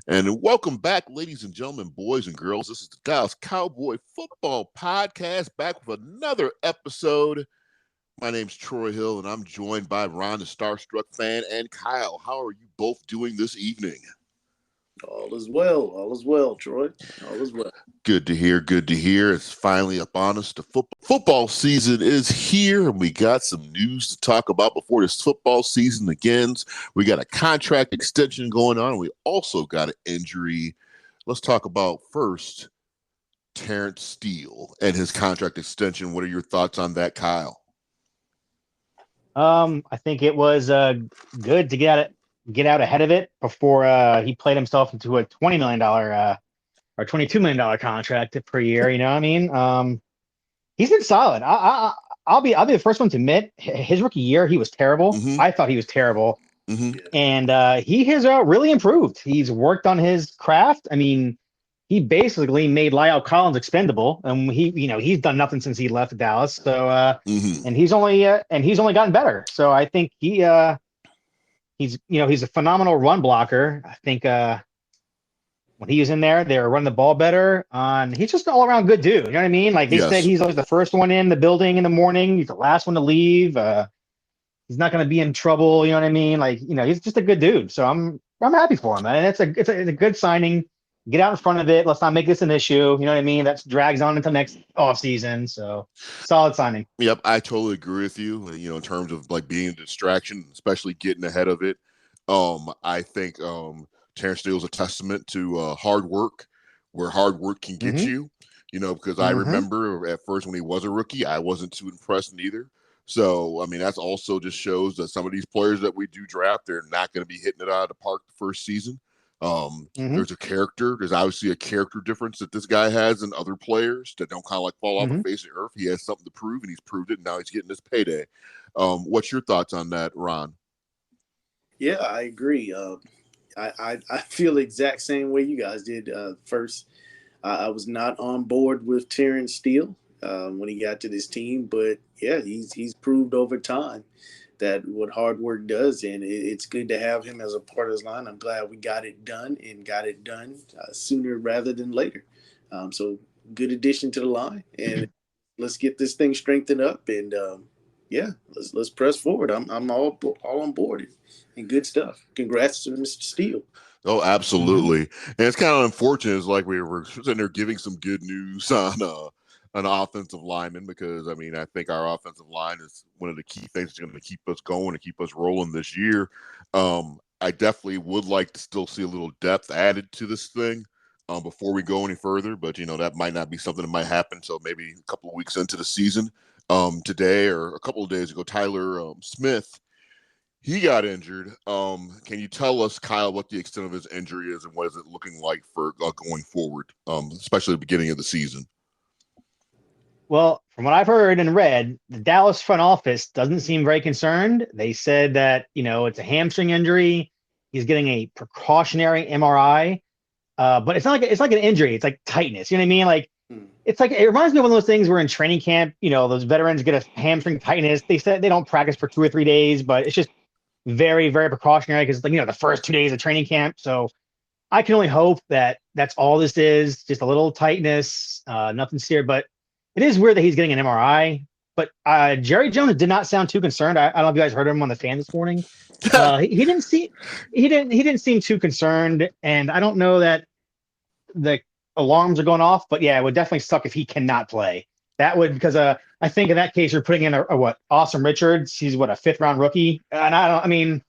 And welcome back, ladies and gentlemen, boys and girls. This is the Dallas Cowboy Football Podcast, back with another episode. My name's Troy Hill, and I'm joined by Ron, the Starstruck fan, and Kyle. How are you both doing this evening? All is well. All is well, Troy. All is well. Good to hear. Good to hear. It's finally upon us. The football season is here, and we got some news to talk about before this football season begins. We got a contract extension going on. We also got an injury. Let's talk about first Terrence Steele and his contract extension. What are your thoughts on that, Kyle? I think it was good to get out ahead of it before he played himself into a $20 million or $22 million contract per year. You know what I mean? He's been solid. I'll be the first one to admit his rookie year he was terrible. Mhm. I thought he was terrible, Mm-hmm. and he has really improved. He's worked on his craft. I mean, he basically made Lyle Collins expendable, and he's done nothing since he left Dallas. So Mm-hmm. and he's only gotten better. So I think he's a phenomenal run blocker. I think when he was in there, they were running the ball better. He's just an all around good dude. You know what I mean? Like they said, he's always the first one in the building in the morning. He's the last one to leave. He's not going to be in trouble. You know what I mean? Like he's just a good dude. So I'm happy for him, man. It's a good signing. Get out in front of it. Let's not make this an issue. You know what I mean? That drags on until next off season. So solid signing. Yep, I totally agree with you. In terms of like being a distraction, especially getting ahead of it. I think Terrence Steele is a testament to hard work, where hard work can get you. Because I remember at first when he was a rookie, I wasn't too impressed neither. So, I mean, that's also just shows that some of these players that we do draft, they're not going to be hitting it out of the park the first season. There's a character. There's obviously a character difference that this guy has than other players that don't kind of like fall off the face of the earth. He has something to prove, and he's proved it. And now he's getting his payday. What's your thoughts on that, Ron? Yeah, I agree. I feel the exact same way you guys did. First, I was not on board with Terrence Steele when he got to this team, but yeah, he's proved over time that what hard work does, and it's good to have him as a part of his line. I'm glad we got it done sooner rather than later. So good addition to the line, and let's get this thing strengthened up, and let's press forward. I'm all on board and good stuff. Congrats to Mr. Steele. Oh, absolutely. And it's kind of unfortunate. It's like we were sitting there giving some good news on an offensive lineman, because I mean, I think our offensive line is one of the key things that's going to keep us going and keep us rolling this year. I definitely would like to still see a little depth added to this thing before we go any further, but that might not be something that might happen until maybe a couple of weeks into the season. Today or a couple of days ago, Tyler Smith, he got injured. Can you tell us, Kyle, what the extent of his injury is and what is it looking like for going forward, especially at the beginning of the season? Well, from what I've heard and read, the Dallas front office doesn't seem very concerned. They said that, it's a hamstring injury. He's getting a precautionary MRI. But it's not like an injury. It's like tightness. You know what I mean? Like, it's like, it reminds me of one of those things where in training camp, those veterans get a hamstring tightness. They said they don't practice for 2 or 3 days, but it's just very, very precautionary because, the first 2 days of training camp. So I can only hope that that's all this is, just a little tightness, nothing serious. But it is weird that he's getting an MRI. But Jerry Jones did not sound too concerned. I don't know if you guys heard him on the fan this morning. He didn't seem too concerned, and I don't know that the alarms are going off. But yeah, it would definitely suck if he cannot play. That would, because I think in that case you're putting in a Awesome Richards. He's a 5th round rookie, and I mean,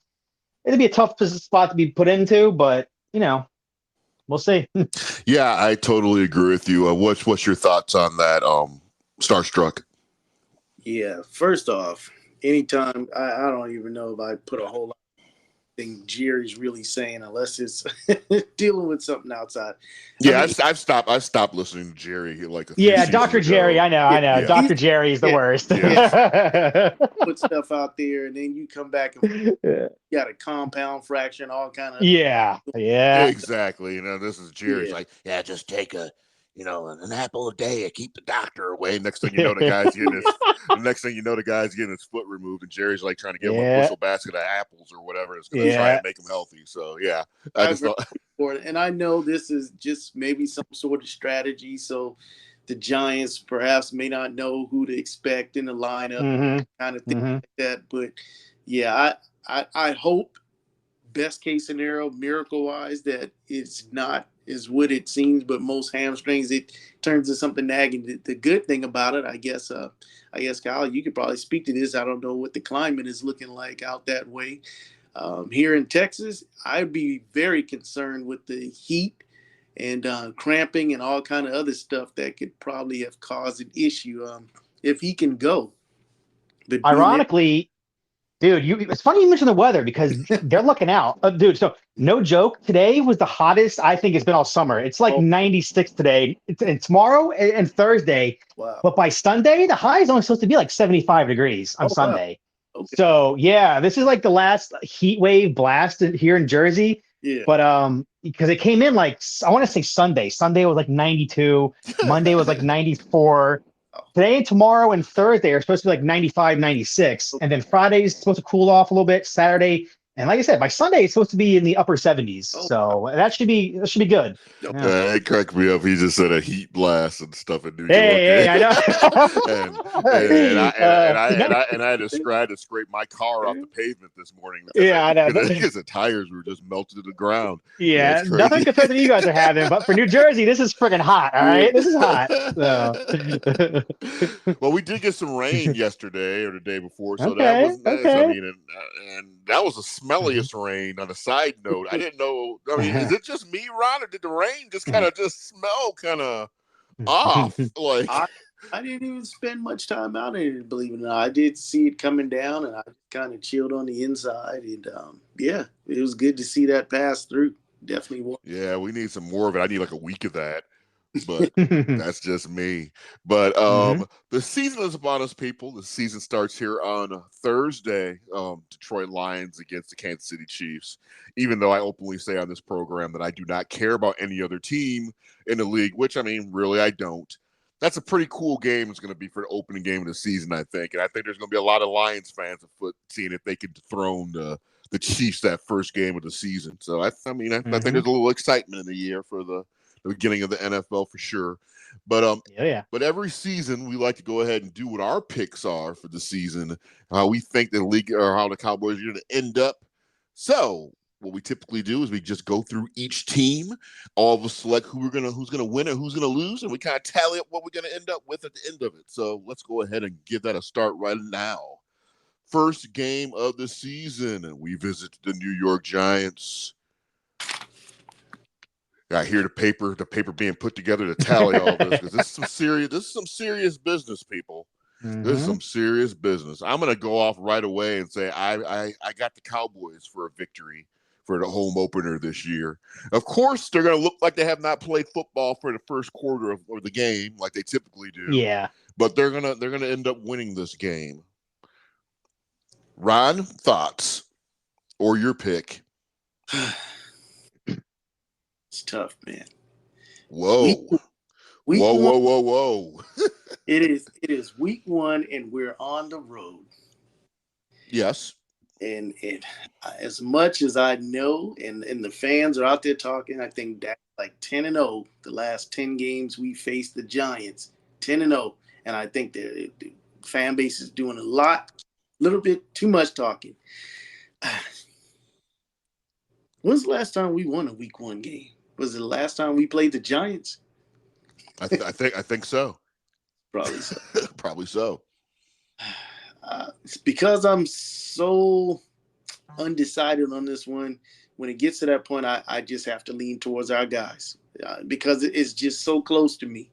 it'd be a tough spot to be put into, but we'll see. Yeah, I totally agree with you. What's your thoughts on that, Starstruck? Yeah, first off, anytime I don't even know if I put a whole lot of thing Jerry's really saying, unless it's dealing with something outside. Yeah, I've stopped listening to Jerry like a few yeah, seasons Dr. ago. Jerry, I know. Yeah. Dr. Jerry is the worst. Yeah. Put stuff out there, and then you come back and you got a compound fraction, all kind of yeah. Exactly. This is Jerry's like, just take a an apple a day to keep the doctor away. Next thing you know, the guy's getting his foot removed, and Jerry's like trying to give him a bushel basket of apples or whatever. It's going to try and make him healthy. So yeah, I just thought. And I know this is just maybe some sort of strategy. So the Giants perhaps may not know who to expect in the lineup, kind of thing like that. But yeah, I hope, best case scenario, miracle wise, that it's not is what it seems. But most hamstrings, it turns into something nagging. The good thing about it, I guess, Kyle, you could probably speak to this. I don't know what the climate is looking like out that way. Here in Texas, I'd be very concerned with the heat and cramping and all kind of other stuff that could probably have caused an issue if he can go. But ironically, dude, it's funny you mentioned the weather because they're looking out. Dude, so no joke, today was the hottest I think it's been all summer. It's like 96 today. And tomorrow and Thursday. Wow. But by Sunday, the high is only supposed to be like 75 degrees on Sunday. Wow. Okay. So yeah, this is like the last heat wave blast here in Jersey. Yeah. But because it came in like, I want to say Sunday. Sunday was like 92. Monday was like 94. Today and tomorrow and Thursday are supposed to be like 95, 96. And then Friday is supposed to cool off a little bit. Saturday. And like I said, by Sunday, it's supposed to be in the upper 70s. So that should be good. Yeah. It cracked me up. He just said a heat blast and stuff in New York. Hey, I know. and I had to scrape my car off the pavement this morning. I know. Because the tires were just melted to the ground. Yeah, nothing compared to you guys are having. But for New Jersey, this is freaking hot. All right, this is hot. So. Well, we did get some rain yesterday or the day before, so that was nice. I mean, and that was the smelliest rain. On a side note, I didn't know. I mean, is it just me, Ron, or did the rain just kind of smell kind of off? Like I didn't even spend much time out in it, believe it or not. I did see it coming down, and I kind of chilled on the inside. And it was good to see that pass through. Definitely was. Yeah, we need some more of it. I need like a week of that. But that's just me. But the season is upon us, people. The season starts here on Thursday. Detroit Lions against the Kansas City Chiefs. Even though I openly say on this program that I do not care about any other team in the league, which I mean, really, I don't. That's a pretty cool game. It's going to be for the opening game of the season, I think. And I think there's going to be a lot of Lions fans afoot seeing if they can dethrone the Chiefs that first game of the season. So I think there's a little excitement in the year for the beginning of the NFL for sure. But but every season we like to go ahead and do what our picks are for the season, how we think the league or how the Cowboys are going to end up. So what we typically do is we just go through each team, all of us select who's gonna win and who's gonna lose, and we kind of tally up what we're gonna end up with at the end of it. So let's go ahead and give that a start right now. First game of the season, and we visit the New York Giants. I hear the paper being put together to tally all this because this is some serious business, people. This is some serious business. I'm gonna go off right away and say I got the Cowboys for a victory for the home opener this year. Of course, they're gonna look like they have not played football for the first quarter of the game like they typically do. Yeah, but they're gonna end up winning this game. Ron, thoughts or your pick? It's tough, man. Whoa. Whoa. It is week 1 and we're on the road. Yes. And as much as I know, and the fans are out there talking, I think that's like 10-0. The last 10 games we faced the Giants, 10-0. And I think the fan base is doing a little bit too much talking. When's the last time we won a week 1 game? Was it the last time we played the Giants? I think so. Probably so. Probably so. It's because I'm so undecided on this one. When it gets to that point, I just have to lean towards our guys because it's just so close to me.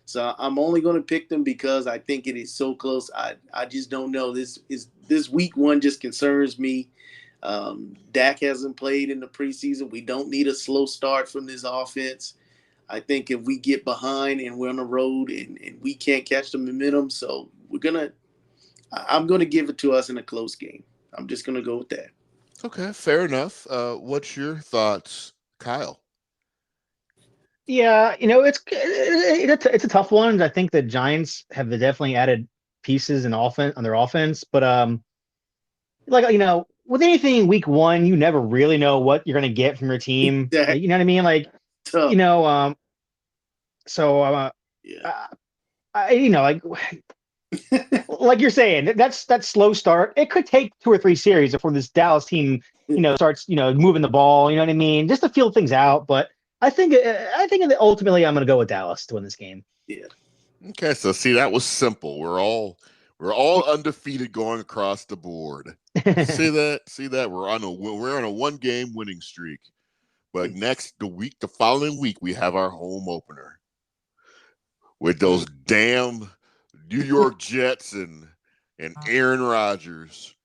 So I'm only going to pick them because I think it is so close. I just don't know. This week 1 just concerns me. Dak hasn't played in the preseason. We don't need a slow start from this offense. I think if we get behind and we're on the road and we can't catch the momentum, so I'm going to give it to us in a close game. I'm just going to go with that. Okay, fair enough. What's your thoughts, Kyle? Yeah, it's a tough one. I think the Giants have definitely added pieces in offense on their offense, but like with anything in week one, you never really know what you're gonna get from your team. Exactly. You know what I mean? Like Tough. so Yeah. like like you're saying, that slow start. It could take 2 or 3 series before this Dallas team, starts, moving the ball. You know what I mean? Just to feel things out. But I think ultimately I'm going to go with Dallas to win this game. Yeah. Okay, so see, that was simple. We're all undefeated going across the board. See that? See that? We're on a 1-game winning streak. But the following week, we have our home opener with those damn New York Jets and Aaron Rodgers.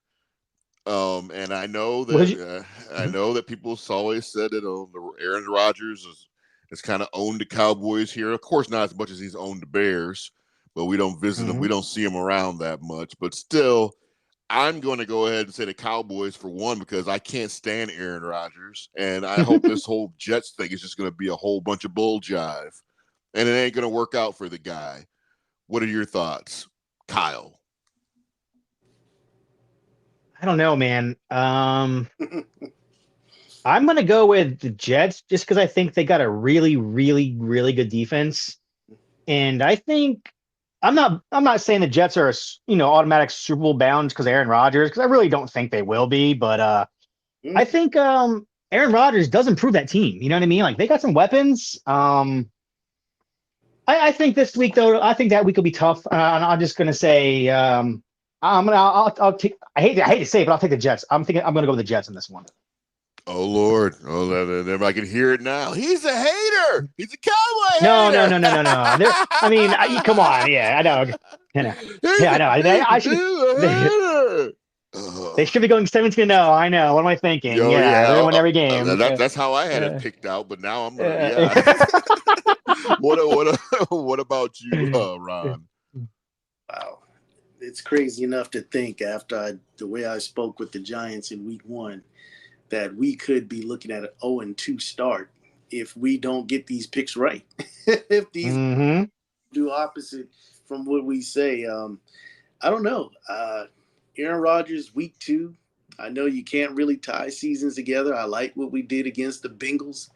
And I know that people always said that Aaron Rodgers is kind of owned the Cowboys here. Of course, not as much as he's owned the Bears, but we don't visit him. We don't see him around that much. But still, I'm going to go ahead and say the Cowboys for one because I can't stand Aaron Rodgers, and I hope this whole Jets thing is just going to be a whole bunch of bull jive, and it ain't going to work out for the guy. What are your thoughts, Kyle? I don't know, man. I'm going to go with the Jets just because I think they got a really, really, really good defense, and I think I'm not saying the Jets are automatic Super Bowl bound because Aaron Rodgers, because I really don't think they will be, but I think Aaron Rodgers does improve that team. You know what I mean? Like they got some weapons. I think this week though, I think that week will be tough. And I'm just gonna say I'll take. I hate to say it, but I'll take the Jets. I'm gonna go with the Jets in this one. Oh Lord! Oh, I can hear it now. He's a hater. He's a Cowboy No, no, hater. no, no, no, no. Come on. Yeah, I know. Yeah, I know. I should. He's a They, hater. they should be going 17-0. I know. What am I thinking? Yo, Yeah, yeah. they're gonna win every game. That's how I had it picked out, but now I'm gonna. Yeah. Uh, What about you, Ron? Wow. It's crazy enough to think after the way I spoke with the Giants in week one that we could be looking at an 0-2 start if we don't get these picks right. If these mm-hmm. do opposite from what we say. I don't know. Aaron Rodgers, week two. I know you can't really tie seasons together. I like what we did against the Bengals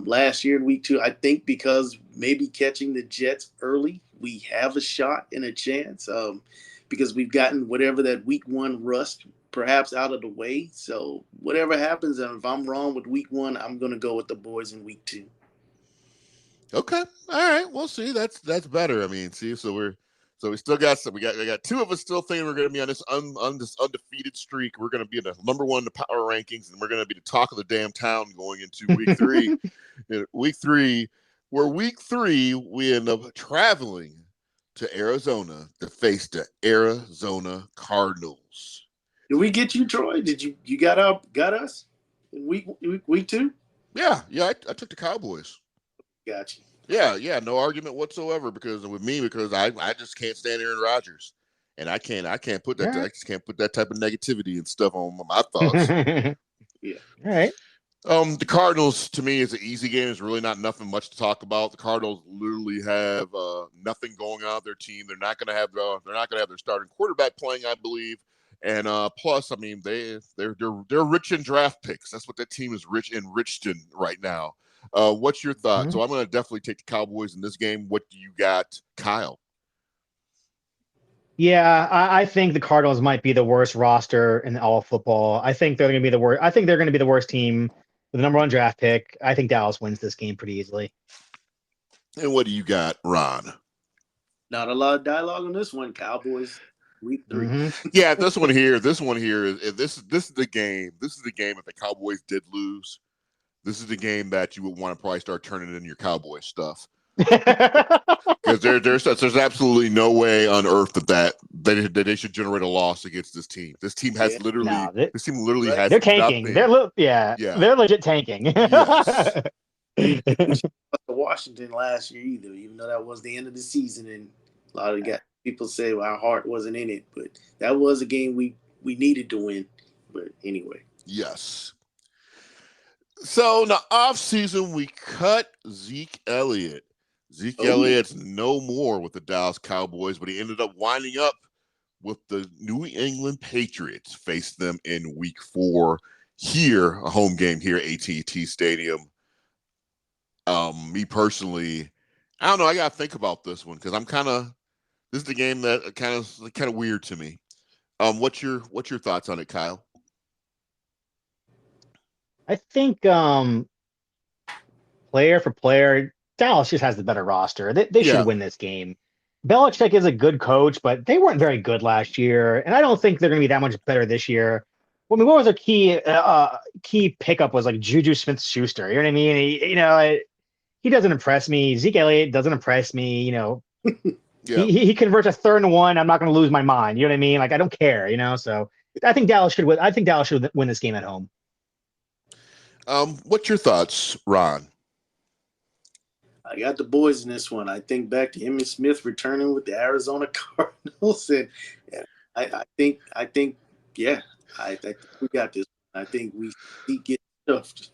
last year in week two. I think because maybe catching the Jets early, we have a shot and a chance because we've gotten whatever that week one rust perhaps out of the way. So whatever happens, and if I'm wrong with week one, I'm going to go with the boys in week two. Okay, all right. We'll see. That's better. I mean, see, so we still got some. We got two of us still thinking we're going to be on this this undefeated streak. We're going to be in the number one in the power rankings, and we're going to be the talk of the damn town going into week three. Week three, we end up traveling to Arizona to face the Arizona Cardinals. Did we get you, Troy? Did you got us in week two? Yeah. I took the Cowboys. Got you. Yeah, no argument whatsoever because I just can't stand Aaron Rodgers, and I can't put that I just can't put that type of negativity and stuff on my thoughts. Yeah. All right. The Cardinals to me is an easy game. There's really nothing much to talk about. The Cardinals literally have nothing going on with their team. They're not going to have their starting quarterback playing, I believe. And plus, I mean, they're rich in draft picks. That's what that team is enriched in right now. What's your thought? Mm-hmm. So I'm going to definitely take the Cowboys in this game. What do you got, Kyle? Yeah, I think the Cardinals might be the worst roster in all of football. I think they're going to be the worst. I think they're going to be the worst team with the number one draft pick. I think Dallas wins this game pretty easily. And what do you got, Ron? Not a lot of dialogue on this one, Cowboys. Week three. Mm-hmm. Yeah, this one here is this is the game. This is the game if the Cowboys did lose. This is the game that you would want to probably start turning in your Cowboy stuff. Because there's absolutely no way on earth that they should generate a loss against this team. This team has this team literally right. has They're tanking. nothing. They're legit tanking. Yes. Washington last year either, even though that was the end of the season, and a lot of people say our heart wasn't in it, but that was a game we needed to win. But anyway. Yes. So in the offseason, we cut Zeke Elliott. Zeke Oh, Elliott's no more with the Dallas Cowboys, but he ended up winding up with the New England Patriots. Faced them in Week 4 here, a home game here at AT&T Stadium. Me personally, I don't know. I gotta think about this one because this is the game that kind of weird to me. What's your thoughts on it, Kyle? I think player for player, Dallas just has the better roster. They should Yeah, win this game. Belichick is a good coach, but they weren't very good last year, and I don't think they're going to be that much better this year. Well, I mean, what was their key pickup was like Juju Smith-Schuster. You know what I mean? He doesn't impress me. Zeke Elliott doesn't impress me. You know, yeah. he converts a 3rd and 1. I'm not going to lose my mind. You know what I mean? Like I don't care. You know, so I think Dallas should win. I think Dallas should win this game at home. What's your thoughts, Ron? I got the boys in this one. I think back to Emmitt Smith returning with the Arizona Cardinals, and yeah, I think, yeah, I think we got this. I think we get stuffed.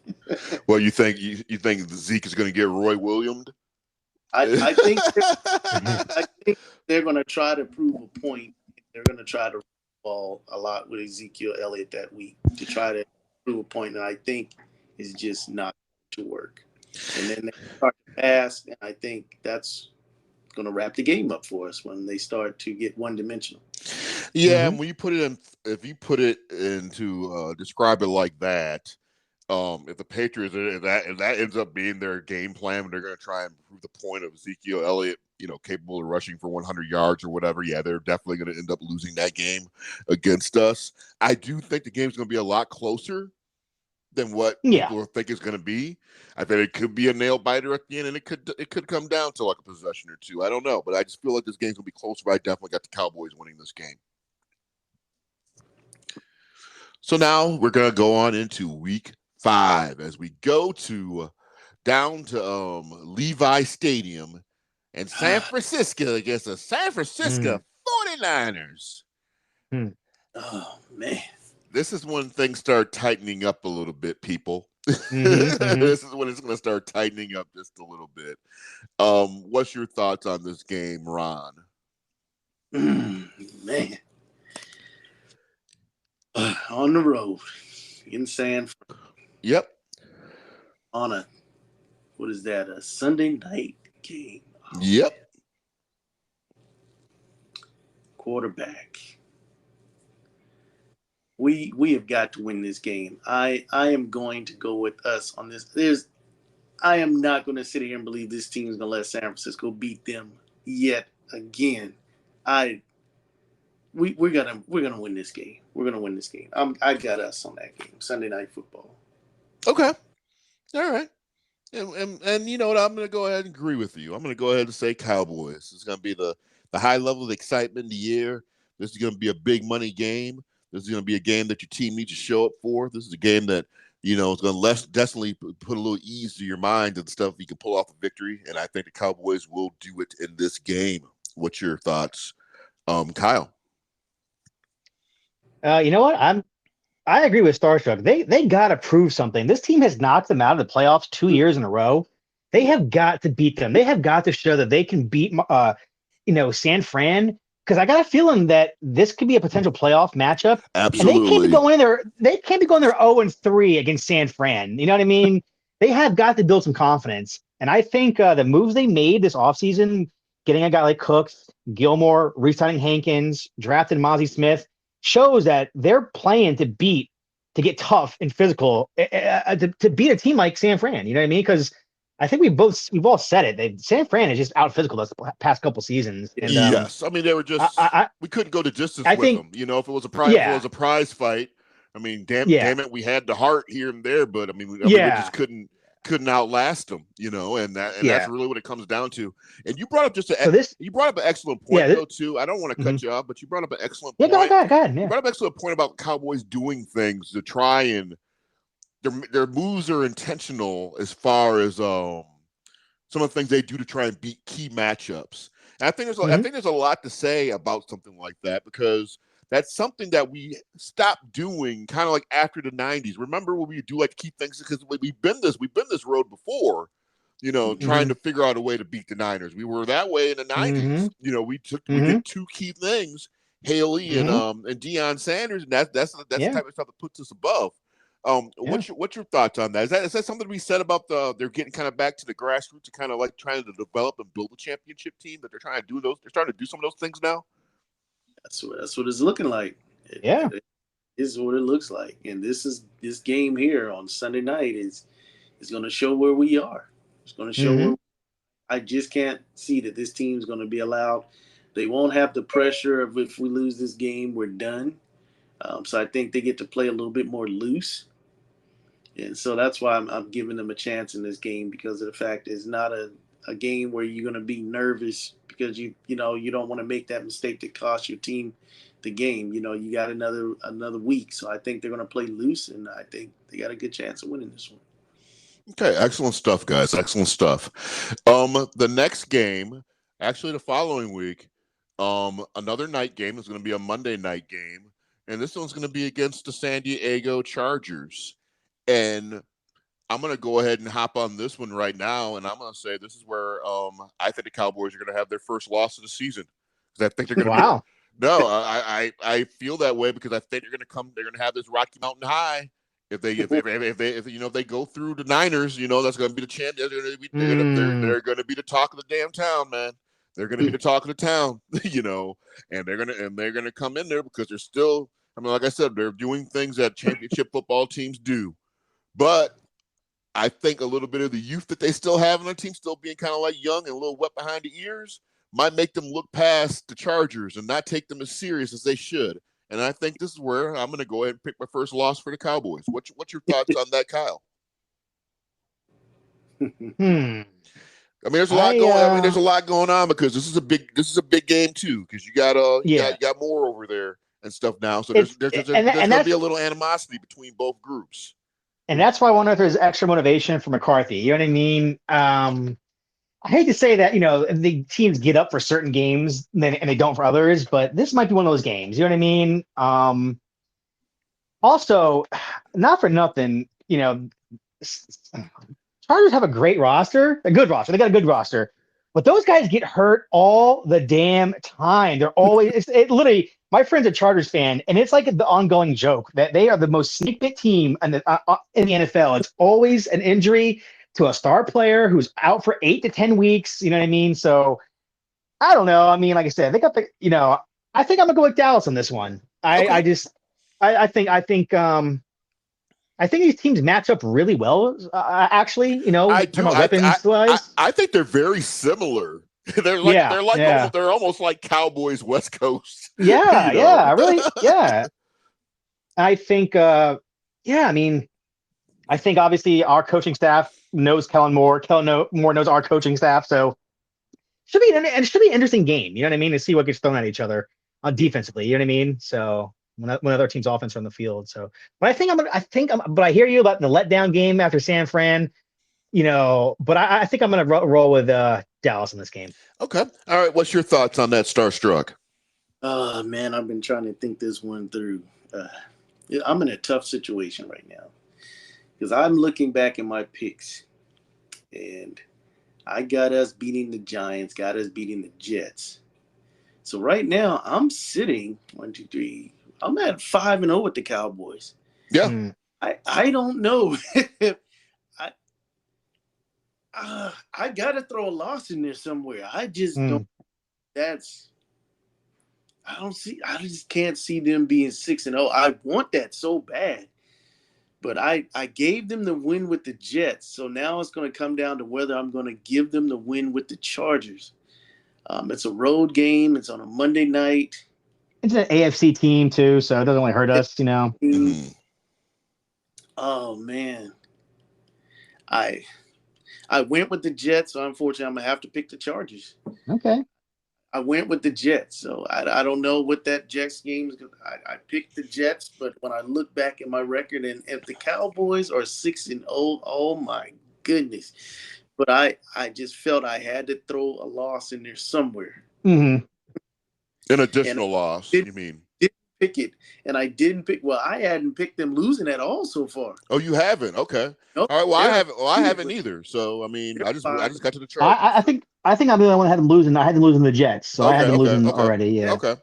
Well, you think Zeke is going to get Roy Williams? I think I think they're going to try to prove a point. They're going to try to ball a lot with Ezekiel Elliott that week to try to prove a point, and I think it's just not to work. And then they start to pass, and I think that's going to wrap the game up for us when they start to get one-dimensional. Yeah, when you put it in, if you put it into describe it like that, if the Patriots if that ends up being their game plan, they're going to try and prove the point of Ezekiel Elliott, capable of rushing for 100 yards or whatever. Yeah, they're definitely going to end up losing that game against us. I do think the game's going to be a lot closer than what people think it's going to be. I think it could be a nail biter at the end, and it could come down to like a possession or two. I don't know, but I just feel like this game's going to be closer. But I definitely got the Cowboys winning this game. So now we're going to go on into Week 5 as we go down to Levi Stadium in San Francisco against the San Francisco 49ers. Oh, man. This is when things start tightening up a little bit, people. This is when it's going to start tightening up just a little bit. What's your thoughts on this game, Ron? Man. On the road in San Fran. Yep. On a Sunday night game. Oh, yep. Man. Quarterback. We have got to win this game. I am going to go with us on this. I am not going to sit here and believe this team is going to let San Francisco beat them yet again. We're gonna win this game. We're gonna win this game. I got us on that game. Sunday Night Football. Okay. All right. And you know what? I'm going to go ahead and agree with you. I'm going to go ahead and say Cowboys. It's going to be the high level of excitement in the air. This is going to be a big money game. This is going to be a game that your team needs to show up for. This is a game that, is going to definitely put a little ease to your mind and stuff. You can pull off a victory, and I think the Cowboys will do it in this game. What's your thoughts, Kyle? You know what? I agree with Starstruck. They got to prove something. This team has knocked them out of the playoffs 2 years in a row. They have got to beat them. They have got to show that they can beat, San Fran. Because I got a feeling that this could be a potential playoff matchup. Absolutely. And they can't be going in there. They can't be going there 0-3 against San Fran. You know what I mean? They have got to build some confidence. And I think the moves they made this offseason, getting a guy like Cooks, Gilmore, re-signing Hankins, drafting Mozzie Smith, shows that they're playing to get tough and physical, to beat a team like San Fran. You know what I mean? Because I think we've all said it. San Fran is just out physical us the past couple seasons. And, yes, I mean they were just we couldn't go to distance with them. If it was a prize fight. I mean, damn it, we had the heart here and there, but we just couldn't outlast them. And that's really what it comes down to. And you brought up you brought up an excellent point though too. I don't want to cut you off, but you brought up an excellent point. Go ahead. Yeah. You brought up an excellent point about Cowboys doing things to try and. Their moves are intentional as far as some of the things they do to try and beat key matchups. And I think there's a lot to say about something like that because That's something that we stopped doing kind of like after the 90s. Remember when we do like to keep things, because we've been this road before, trying to figure out a way to beat the Niners. We were that way in the 90s. We did two key things, Haley and Deion Sanders, and that's the type of stuff that puts us above. What's your thoughts on that? Is that something to be said about they're getting kind of back to the grassroots and kind of like trying to develop and build a championship team, that they're trying to do those? They're starting to do some of those things now. That's what it's looking like. It is what it looks like, and this game here on Sunday night is going to show where we are. It's going to show where I just can't see that this team's going to be allowed. They won't have the pressure of, if we lose this game, we're done. So I think they get to play a little bit more loose. And so that's why I'm giving them a chance in this game, because of the fact it's not a game where you're going to be nervous because you don't want to make that mistake that cost your team the game. You got another week. So I think they're going to play loose, and I think they got a good chance of winning this one. Okay, excellent stuff, guys. Excellent stuff. The next game, actually the following week, another night game is going to be a Monday night game, and this one's going to be against the San Diego Chargers. And I'm going to go ahead and hop on this one right now, and I'm going to say this is where I think the Cowboys are going to have their first loss of the season, because I think they're going to. Wow. I feel that way, because I think they're going to have this Rocky Mountain high. If they go through the Niners, that's going to be the chance. They're going to be the talk of the damn town, man. They're going to be the talk of the town, and they're going to come in there because they're still. I mean, like I said, they're doing things that championship football teams do, but I think a little bit of the youth that they still have in their team, still being kind of like young and a little wet behind the ears, might make them look past the Chargers and not take them as serious as they should. And I think this is where I'm going to go ahead and pick my first loss for the Cowboys. What's your thoughts on that, Kyle? I mean, there's a lot going. I mean, there's a lot going on, because this is a big game too. Because you got more over there and stuff now. So there's going to be a little animosity between both groups. And that's why I wonder if there's extra motivation for McCarthy. You know what I mean? I hate to say that, the teams get up for certain games and they don't for others, but this might be one of those games. You know what I mean? Also, not for nothing, Chargers have a good roster. They got a good roster, but those guys get hurt all the damn time. They're always, literally, my friend's a Chargers fan, and it's like the ongoing joke that they are the most snake bit team in the NFL. It's always an injury to a star player who's out for 8 to 10 weeks. You know what I mean? So I don't know. I mean, like I said, I think I think I'm gonna go with Dallas on this one. I think these teams match up really well. Actually, weapons wise. I think they're very similar. They're almost like Cowboys West Coast. Yeah, really, yeah. I think, I mean, I think obviously our coaching staff knows Kellen Moore. Moore knows our coaching staff, so it should be an interesting game. You know what I mean? To see what gets thrown at each other defensively. You know what I mean? So when other teams' offense on the field. So, but but I hear you about the letdown game after San Fran. But I think I'm going to roll with Dallas in this game. Okay. All right. What's your thoughts on that, Starstruck? Man, I've been trying to think this one through. I'm in a tough situation right now, because I'm looking back at my picks, and I got us beating the Giants, got us beating the Jets. So right now I'm sitting 1, 2, 3. I'm at 5-0 with the Cowboys. Yeah. I don't know. I gotta throw a loss in there somewhere. I just don't. I just can't see them being 6-0. I want that so bad, but I gave them the win with the Jets. So now it's going to come down to whether I'm going to give them the win with the Chargers. It's a road game. It's on a Monday night. It's an AFC team too, so it doesn't really hurt us, Mm-hmm. Oh man, I went with the Jets, so unfortunately I'm gonna have to pick the Chargers. Okay. I went with the Jets, so I don't know what that Jets game is. I picked the Jets, but when I look back at my record, and if the Cowboys are 6-0, oh my goodness! But I just felt I had to throw a loss in there somewhere. Mm-hmm. An additional loss, you mean? Didn't pick it, and I didn't pick. Well, I hadn't picked them losing at all so far. Oh, you haven't? Okay. Nope, All right. Well, I they're haven't. Well, I haven't but either. So I mean, they're I just fine. got to the Chargers. I think I'm the only one that had them losing. I had them losing the Jets, so I had Okay. them Okay. losing Okay. already. Yeah. Okay.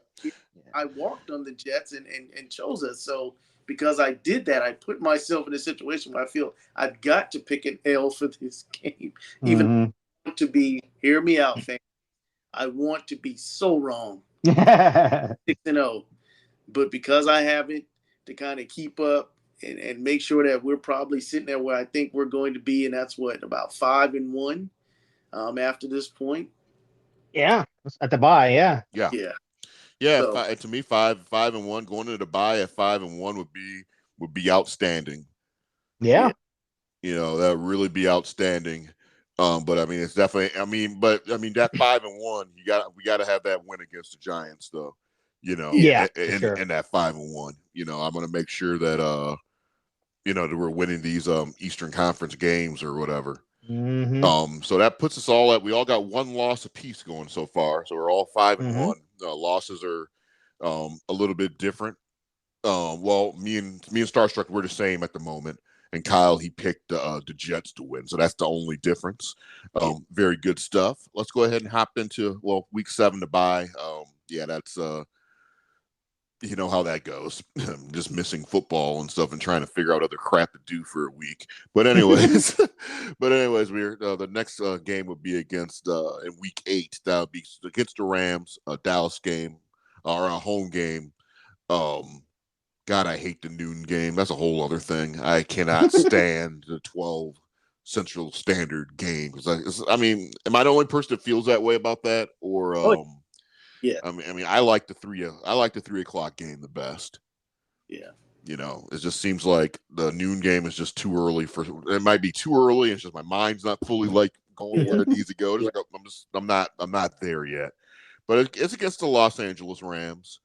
I walked on the Jets and chose us. So because I did that, I put myself in a situation where I feel I've got to pick an L for this game, even to be. Hear me out, fans. I want to be so wrong. 6-0. But because I haven't, to kind of keep up and make sure that we're probably sitting there where I think we're going to be, and that's what, about 5-1 after this point. Yeah, at the bye. Yeah. Yeah. Yeah. Yeah. So, To me, 5-1 going into the bye at 5-1 would be outstanding. Yeah. You know, that would really be outstanding. But I mean, it's definitely. But that 5-1, we got to have that win against the Giants, though. You know, Yeah, in that 5-1. You know, I'm going to make sure that that we're winning these Eastern Conference games or whatever. So that puts us all we all got one loss apiece going so far. So we're all 5-1. Losses are a little bit different. Well, me and Starstruck, we're the same at the moment. And Kyle, he picked the Jets to win. So that's the only difference. Very good stuff. Let's go ahead and hop into, week 7 to bye. That's, you know how that goes. Just missing football and stuff and trying to figure out other crap to do for a week. But anyways, we're the next game would be against in week 8. That would be against the Rams, a Dallas game, or a home game. God, I hate the noon game. That's a whole other thing. I cannot stand the 12 Central Standard game. Am I the only person that feels that way about that? Or yeah. I like the 3 o'clock game the best. Yeah. You know, it just seems like the noon game is just too early it might be too early. It's just my mind's not fully going where it needs to go. I'm not there yet. But it's against the Los Angeles Rams.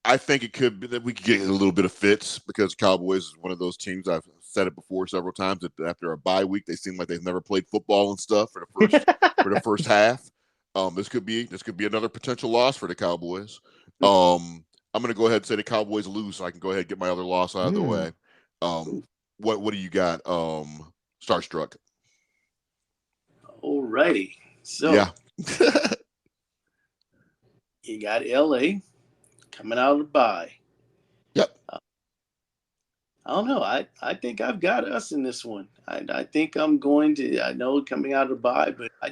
I think it could be that we could get a little bit of fits because Cowboys is one of those teams. I've said it before several times that after a bye week, they seem like they've never played football and stuff for the first half. This could be another potential loss for the Cowboys. I'm going to go ahead and say the Cowboys lose, so I can go ahead and get my other loss out of the way. What do you got, Starstruck? All righty. So yeah, you got LA coming out of the bye. Yep. I don't know. I think I've got us in this one. I think I'm going to. I know coming out of the bye, but I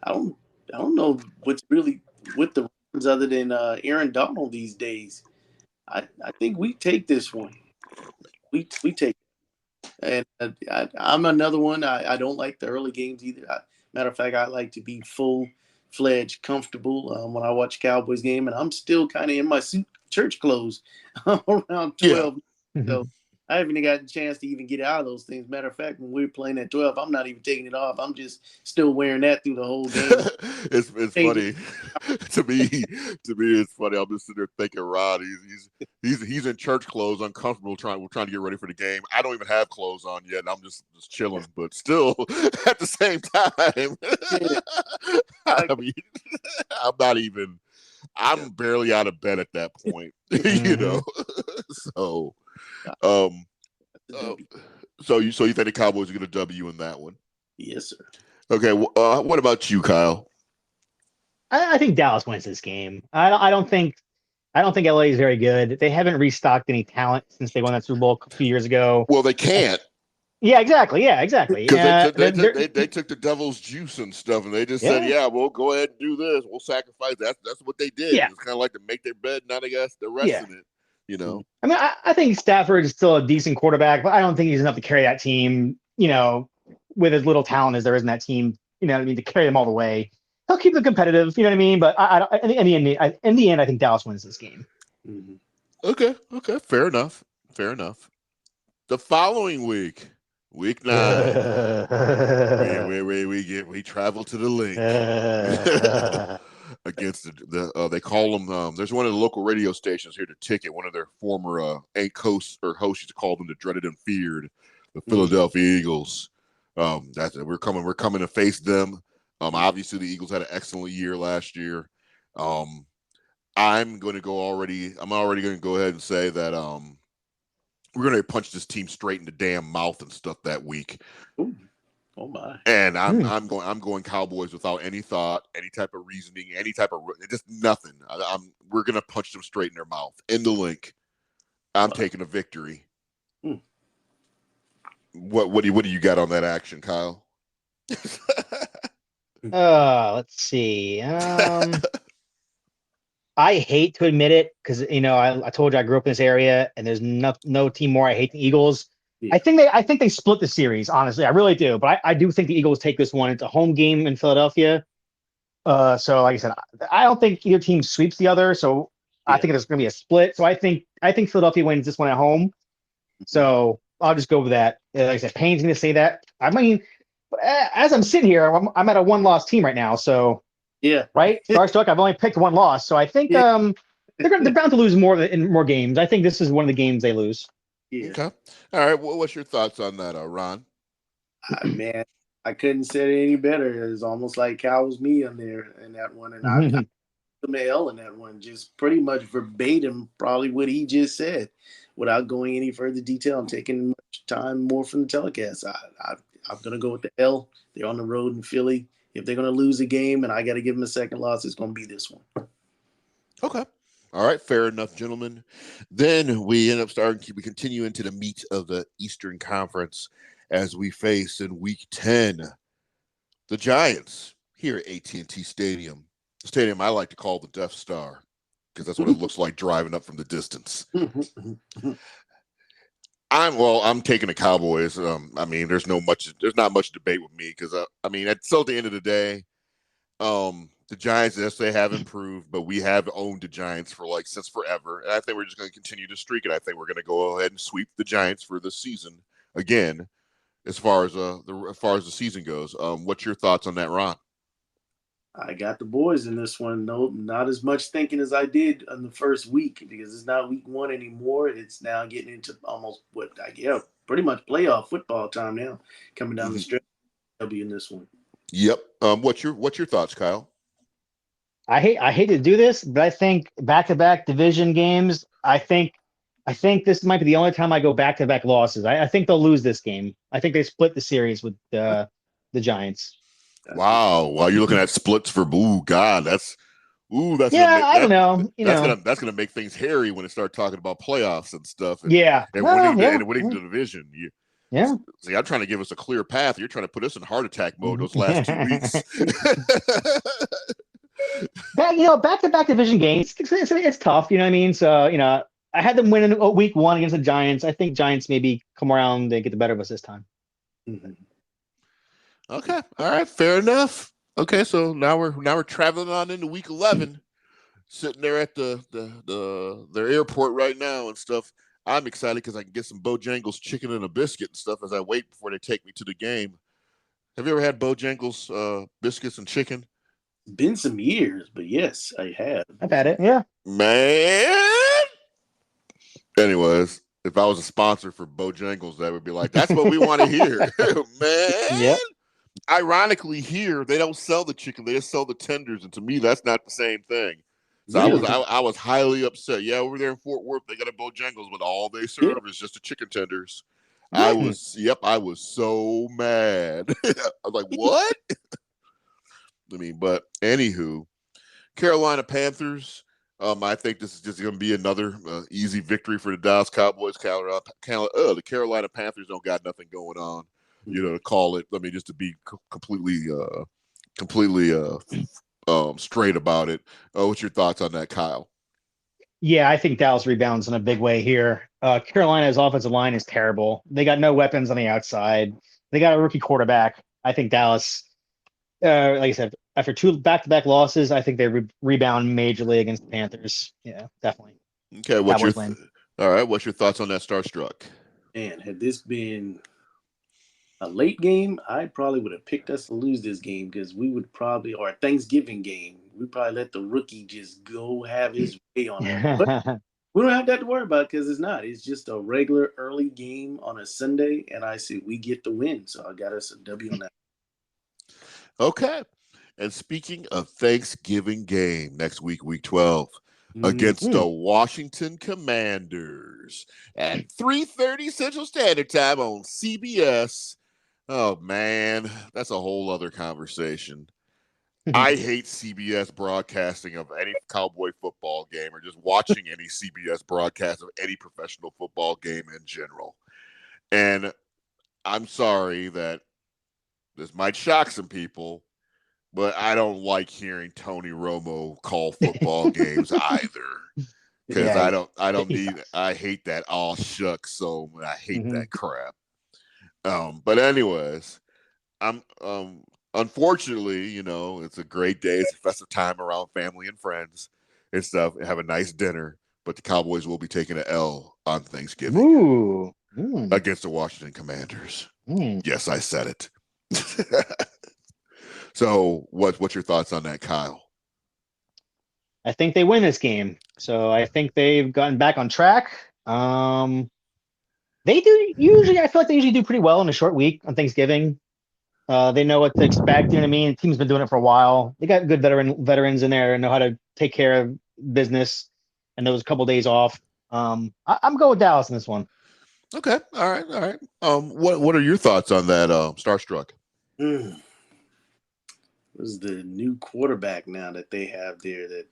don't know what's really with the Rams other than Aaron Donald these days. I think we take this one. We take it. And I'm another one. I don't like the early games either. Matter of fact, I like to be full-fledged comfortable when I watch Cowboys game, and I'm still kind of in my church clothes around 12. Yeah. So I haven't even gotten a chance to even get out of those things. Matter of fact, when we were playing at 12, I'm not even taking it off. I'm just still wearing that through the whole game. It's funny to me. It's funny. I'm just sitting there thinking, Rod, he's in church clothes, uncomfortable, trying to get ready for the game. I don't even have clothes on yet, and I'm just chilling. But still, at the same time, I'm not even. I'm barely out of bed at that point, you know. So, so you think the Cowboys are going to W in that one? Yes, sir. Okay. What about you, Kyle? I think Dallas wins this game. I don't think LA is very good. They haven't restocked any talent since they won that Super Bowl a few years ago. Well, they can't. Yeah, exactly. Yeah, exactly. Because they took the devil's juice and stuff, and they just said, "Yeah, we'll go ahead and do this. We'll sacrifice." That's what they did. Yeah. It's kind of like to make their bed, now they got the rest in it. You know. I mean, I think Stafford is still a decent quarterback, but I don't think he's enough to carry that team. You know, with as little talent as there is in that team. You know what I mean? To carry them all the way. He'll keep them competitive. You know what I mean? But in the end, I think Dallas wins this game. Mm-hmm. Okay. Fair enough. The following week. Week 9, we travel to the link against they call them. There's one of the local radio stations here to ticket. One of their former hosts used to call them the dreaded and feared, the Philadelphia Eagles. That's it. We're coming to face them. Obviously the Eagles had an excellent year last year. I'm already going to go ahead and say that we're going to punch this team straight in the damn mouth and stuff that week. Ooh. Oh my! And I'm going Cowboys without any thought, any type of reasoning, any type of just nothing. We're going to punch them straight in their mouth. In the link, I'm taking a victory. What do you got on that action, Kyle? Let's see. I hate to admit it because I told you I grew up in this area, and there's no team more I hate than Eagles. Yeah. I think they split the series. Honestly, I really do. But I do think the Eagles take this one. It's a home game in Philadelphia. So like I said, I don't think either team sweeps the other. So yeah. I think it's going to be a split. So I think Philadelphia wins this one at home. So I'll just go with that. Like I said, pains me to say that. I mean, as I'm sitting here, I'm at a 1-loss team right now. So yeah, right. Starstruck. I've only picked 1 loss. So I think they're bound to lose in more games. I think this is one of the games they lose. Yeah. Okay. All right. What's your thoughts on that, Ron? Man, I couldn't say it any better. It was almost like Cal was me on there in that one, and I the L in that one, just pretty much verbatim, probably what he just said, without going any further detail and taking much time more from the telecast. I'm gonna go with the L. They're on the road in Philly. If they're gonna lose a game, and I got to give them a second loss, it's gonna be this one. Okay. All right, fair enough, gentlemen. Then we continue into the meat of the Eastern Conference as we face in Week 10 the Giants here at AT&T Stadium. The stadium I like to call the Death Star because that's what it looks like driving up from the distance. I'm taking the Cowboys. I mean, there's not much debate with me because at the end of the day, the Giants, yes, they have improved, but we have owned the Giants since forever. And I think we're just going to continue to streak it. I think we're going to go ahead and sweep the Giants for this season again, as far as the season goes. What's your thoughts on that, Ron? I got the boys in this one. No, not as much thinking as I did on the first week because it's not week 1 anymore. It's now getting into almost pretty much playoff football time now. Coming down the stretch, I'll be in this one. Yep. What's your thoughts, Kyle? I hate to do this, but I think back-to-back division games. I think this might be the only time I go back-to-back losses. I think they'll lose this game. I think they split the series with the Giants. Wow. While you're looking at splits for God, that's I don't know. That's gonna make things hairy when it start talking about playoffs and stuff. And, winning the division. See, I'm trying to give us a clear path. You're trying to put us in heart attack mode those last 2 weeks. Back-to-back division games, it's tough. You know what I mean? So, I had them win in week 1 against the Giants. I think Giants maybe come around and get the better of us this time. Mm-hmm. Okay. All right. Fair enough. Okay. So now we're traveling on into week 11, sitting there at their airport right now and stuff. I'm excited because I can get some Bojangles chicken and a biscuit and stuff as I wait before they take me to the game. Have you ever had Bojangles biscuits and chicken? Been some years, but yes, I have. I've had it. Yeah. Man. Anyways, if I was a sponsor for Bojangles, that would be like, that's what we want to hear. Man. Yep. Ironically, here they don't sell the chicken; they just sell the tenders, and to me, that's not the same thing. So really? I was highly upset. Yeah, over there in Fort Worth, they got a Bojangles, but all they serve is just the chicken tenders. I was so mad. I was like, what? But anywho, Carolina Panthers. I think this is just going to be another easy victory for the Dallas Cowboys. The Carolina Panthers don't got nothing going on. To call it. Just to be completely straight about it. What's your thoughts on that, Kyle? Yeah, I think Dallas rebounds in a big way here. Carolina's offensive line is terrible. They got no weapons on the outside. They got a rookie quarterback. I think Dallas, like I said, after 2 back-to-back losses, I think they rebound majorly against the Panthers. Yeah, definitely. Okay, all right? What's your thoughts on that Starstruck? Man, had this been a late game, I probably would have picked us to lose this game because we would probably, or a Thanksgiving game, we'd probably let the rookie just go have his way on it. But we don't have that to worry about because it's not. It's just a regular early game on a Sunday, and I say we get the win. So I got us a W on that. Okay. And speaking of Thanksgiving game next week, week 12, against the Washington Commanders at 3:30 Central Standard Time on CBS. Oh, man, that's a whole other conversation. I hate CBS broadcasting of any Cowboy football game or just watching any CBS broadcast of any professional football game in general. And I'm sorry that this might shock some people, but I don't like hearing Tony Romo call football games either. Because I hate that all shucks so I hate that crap. But anyways, I'm unfortunately, it's a great day. It's a festive time around family and friends and stuff. And have a nice dinner. But the Cowboys will be taking an L on Thanksgiving against the Washington Commanders. Yes, I said it. So, what's your thoughts on that, Kyle? I think they win this game. So I think they've gotten back on track. They do usually. I feel like they usually do pretty well in a short week on Thanksgiving. They know what to expect. You know what I mean? The team's been doing it for a while. They got good veterans in there and know how to take care of business. And those couple days off. I'm going with Dallas in this one. Okay. All right. What are your thoughts on that, Starstruck? Was the new quarterback now that they have there that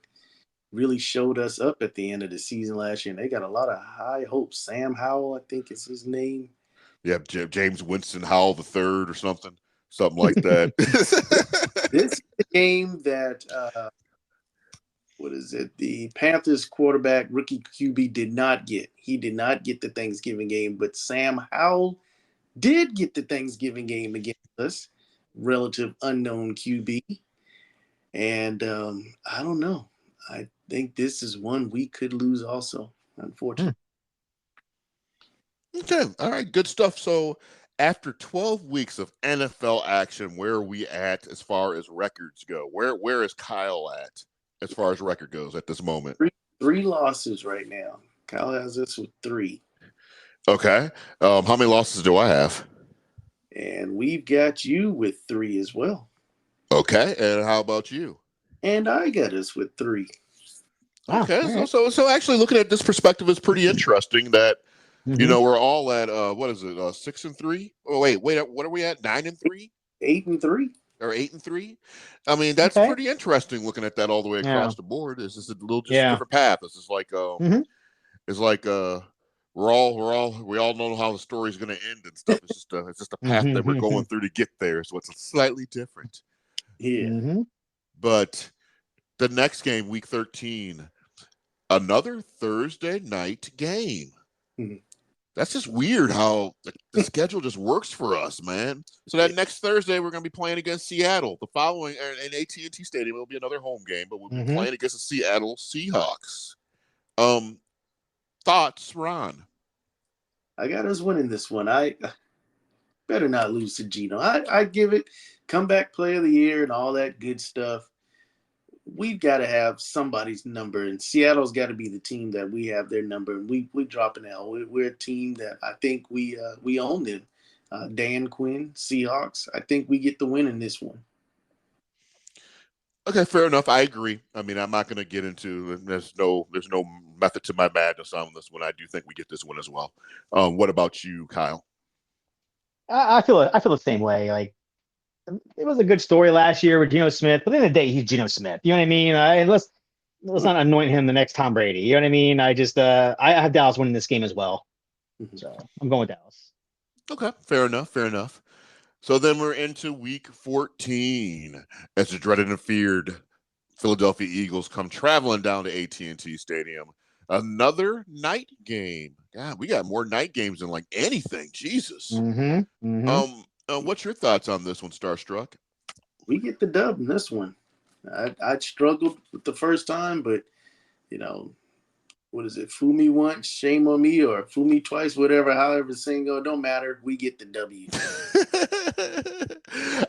really showed us up at the end of the season last year. And they got a lot of high hopes. Sam Howell, I think is his name. Yeah, James Winston Howell the third or something like that. This is the game that the Panthers quarterback, rookie QB, did not get. He did not get the Thanksgiving game, but Sam Howell did get the Thanksgiving game against us, relative unknown QB. And I don't know. I think this is one we could lose also, unfortunately. Okay. All right. Good stuff. So after 12 weeks of NFL action, where are we at as far as records go? Where is Kyle at as far as record goes at this moment? Three losses right now. Kyle has us with 3. Okay. How many losses do I have? And we've got you with 3 as well. Okay. And how about you? And I got us with 3. Okay. Right. So actually looking at this perspective is pretty interesting that, we're all at, 6-3? Oh, wait, what are we at? 9-3? 8-3. Or 8-3? I mean, that's pretty interesting looking at that all the way across the board. It's just a little different path. It's just like, it's like, we all know how the story's going to end and stuff. It's just a path that we're going through to get there. So it's slightly different. Yeah. But the next game, week 13, another Thursday night game. That's just weird how the schedule just works for us, man. So that next Thursday, we're going to be playing against Seattle. The following, in AT&T Stadium, it'll be another home game, but we'll be playing against the Seattle Seahawks. Thoughts, Ron? I got us winning this one. I better not lose to Geno. I give it comeback player of the year and all that good stuff. We've got to have somebody's number, and Seattle's got to be the team that we have their number. And we drop an L. We're a team that I think we own them. Dan Quinn, Seahawks. I think we get the win in this one. Okay, fair enough. I agree. I mean, I'm not going to get into. There's no method to my madness on this one. I do think we get this one as well. What about you, Kyle? I feel the same way. Like, it was a good story last year with Geno Smith, but at the end of the day, he's Geno Smith. You know what I mean? Let's not anoint him the next Tom Brady. You know what I mean? I have Dallas winning this game as well. So I'm going with Dallas. Okay, fair enough. So then we're into week 14 as the dreaded and feared Philadelphia Eagles come traveling down to AT&T Stadium. Another night game. God, we got more night games than like anything. Jesus. What's your thoughts on this one, Starstruck? We get the dub in this one. I struggled with the first time, but, what is it? Fool me once, shame on me, or fool me twice, whatever, however the saying goes, don't matter. We get the W.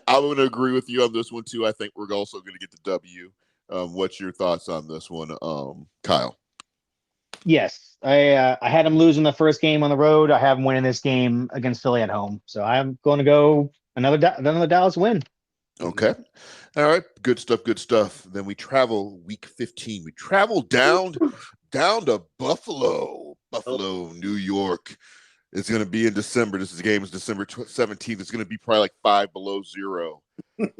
I'm going to agree with you on this one, too. I think we're also going to get the W. What's your thoughts on this one, Kyle? Yes, I had him losing the first game on the road. I have him winning this game against Philly at home. So I'm going to go another Dallas win. Okay. All right. Good stuff. Good stuff. Then we travel week 15. We travel down to Buffalo, New York. It's going to be in December. The game is December 17th. It's going to be probably like 5 below zero.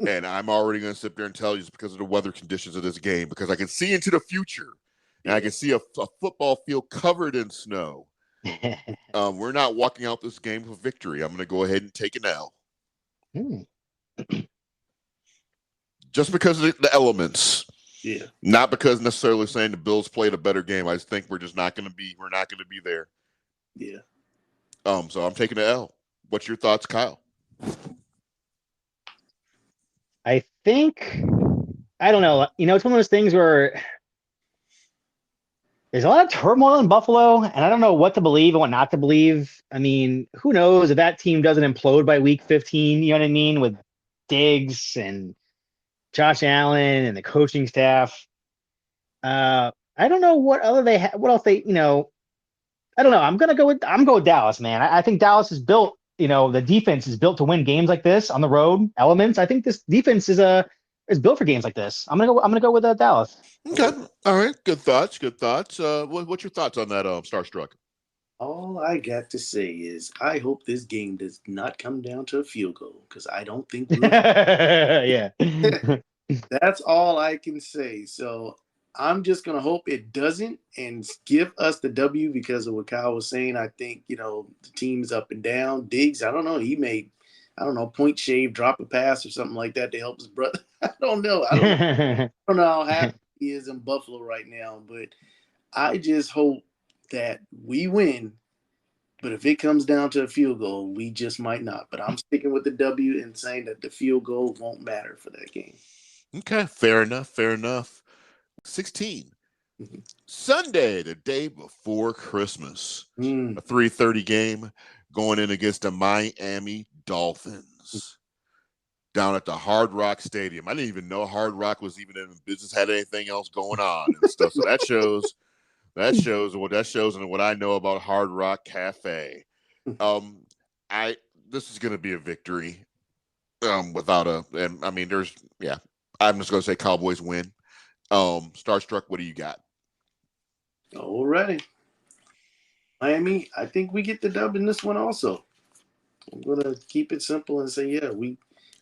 And I'm already going to sit there and tell you it's because of the weather conditions of this game, because I can see into the future and I can see a football field covered in snow. We're not walking out this game with victory. I'm going to go ahead and take an L. Just because of the elements. Yeah. Not because necessarily saying the Bills played a better game. I just think we're not going to be there. Yeah. So I'm taking an L. What's your thoughts, Kyle? I think, I don't know. It's one of those things where there's a lot of turmoil in Buffalo, and I don't know what to believe and what not to believe. I mean, who knows if that team doesn't implode by week 15, you know what I mean, with Diggs and Josh Allen and the coaching staff. I don't know what else they, I don't know. I'm going to go with Dallas, man. I think Dallas is built, the defense is built to win games like this on the road elements. I think this defense is built for games like this. I'm going to go with Dallas. Okay. All right. Good thoughts. What's your thoughts on that Starstruck? All I got to say is I hope this game does not come down to a field goal, because I don't think we'll. Yeah. That's all I can say. So I'm just going to hope it doesn't and give us the W because of what Kyle was saying. I think, the team's up and down. Diggs, I don't know. He made, point shave, drop a pass or something like that to help his brother. I don't know. I don't know how happy he is in Buffalo right now, but I just hope that we win. But if it comes down to a field goal, we just might not. But I'm sticking with the W and saying that the field goal won't matter for that game. Okay, fair enough. 16. Sunday, the day before Christmas. A 3:30 game going in against the Miami Dolphins down at the Hard Rock Stadium. I didn't even know Hard Rock was even in business, had anything else going on and stuff. So that shows what I know about Hard Rock Cafe. This is going to be a victory. I'm just going to say Cowboys win. Starstruck, what do you got? Alrighty. Miami, I think we get the dub in this one also. I'm going to keep it simple and say, yeah, we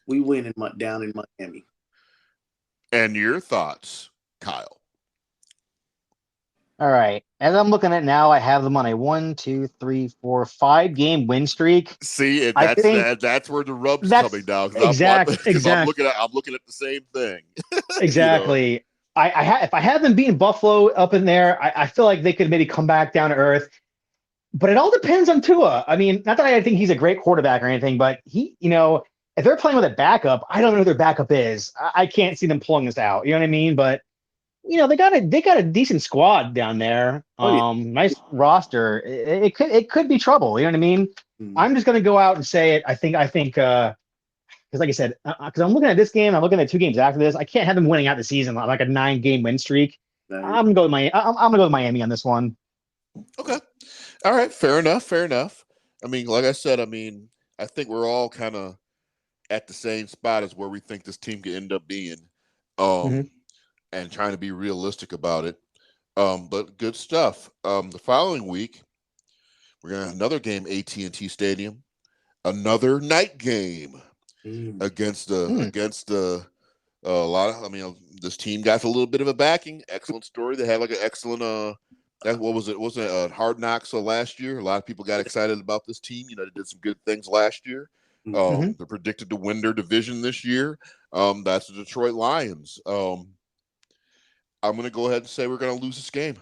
win down in Miami. And your thoughts, Kyle? All right. As I'm looking at now, I have them on a 1, 2, 3, 4, 5-game win streak. See, that's where the rub's coming down. Exactly. I'm looking at the same thing. Exactly. If I had them beating Buffalo up in there, I feel like they could maybe come back down to earth. But it all depends on Tua. I mean, not that I think he's a great quarterback or anything, but he, if they're playing with a backup, I don't know who their backup is. I can't see them pulling this out. You know what I mean? But they got a decent squad down there. Nice roster. It could be trouble. You know what I mean? I'm just gonna go out and say it. I think because like I said, because I'm looking at this game, I'm looking at 2 games after this. I can't have them winning out the season like a 9-game win streak. I'm gonna go with Miami on this one. Okay. All right. Fair enough. I mean, like I said, I think we're all kind of at the same spot as where we think this team could end up being. And trying to be realistic about it. But good stuff. The following week, we're going to have another game, AT&T Stadium, another night game against a lot of, this team got a little bit of a backing. Excellent story. They had like an excellent, what was it? Wasn't it Hard Knocks last year? A lot of people got excited about this team. They did some good things last year. They're predicted to win their division this year. That's the Detroit Lions. I'm going to go ahead and say we're going to lose this game.